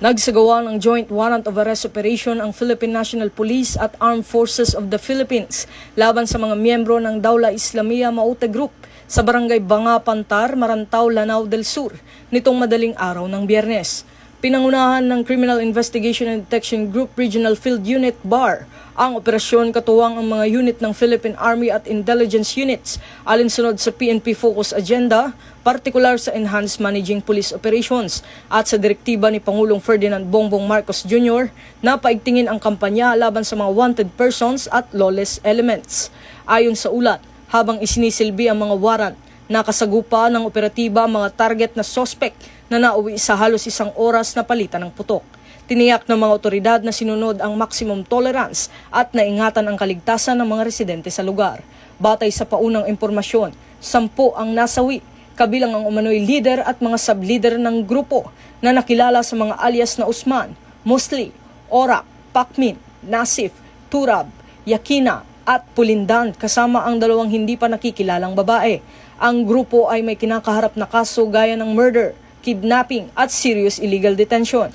Nagsagawa ng joint warrant of arrest operation ang Philippine National Police at Armed Forces of the Philippines laban sa mga miyembro ng Dawla Islamia Maute Group sa barangay Banga Pantar, Marantao, Lanao del Sur nitong madaling araw ng Biyernes. Pinangunahan ng Criminal Investigation and Detection Group Regional Field Unit BAR ang operasyon katuwang ang mga unit ng Philippine Army at Intelligence Units alinsunod sa PNP Focus Agenda, partikular sa Enhanced Managing Police Operations at sa direktiba ni Pangulong Ferdinand Bongbong Marcos Jr. na paigtingin ang kampanya laban sa mga wanted persons at lawless elements. Ayon sa ulat, habang isinisilbi ang mga warrant, nakasagupa ng operatiba ang mga target na suspect na nauwi sa halos isang oras na palitan ng putok. Tiniyak ng mga otoridad na sinunod ang maximum tolerance at naingatan ang kaligtasan ng mga residente sa lugar. Batay sa paunang impormasyon, 10 ang nasawi, kabilang ang umano'y leader at mga sub-leader ng grupo na nakilala sa mga alias na Usman, Musli, Orak, Pakmin, Nasif, Turab, Yakina at Pulindan kasama ang 2 hindi pa nakikilalang babae. Ang grupo ay may kinakaharap na kaso gaya ng murder, kidnapping at serious illegal detention.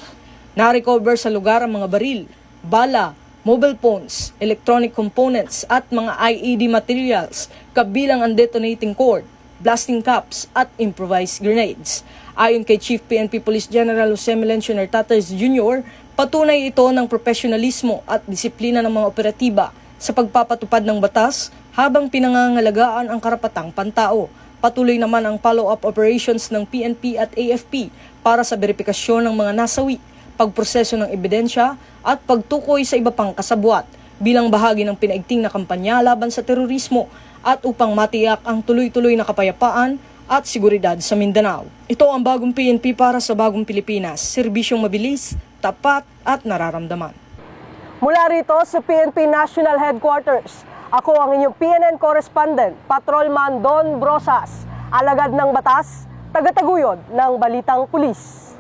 Na-recover sa lugar ang mga baril, bala, mobile phones, electronic components at mga IED materials kabilang ang detonating cord, blasting caps at improvised grenades. Ayon kay Chief PNP Police General Jose Melencio Nartates Jr., patunay ito ng profesionalismo at disiplina ng mga operatiba sa pagpapatupad ng batas habang pinangangalagaan ang karapatang pantao. Patuloy naman ang follow-up operations ng PNP at AFP para sa verifikasyon ng mga nasawi, pagproseso ng ebidensya at pagtukoy sa iba pang kasabwat bilang bahagi ng pinaigting na kampanya laban sa terorismo at upang matiyak ang tuloy-tuloy na kapayapaan at seguridad sa Mindanao. Ito ang bagong PNP para sa bagong Pilipinas, serbisyong mabilis, tapat at nararamdaman. Mula rito sa PNP National Headquarters, ako ang inyong PNN correspondent, Patrolman Don Brosas, alagad ng batas, tagataguyod ng Balitang Pulis.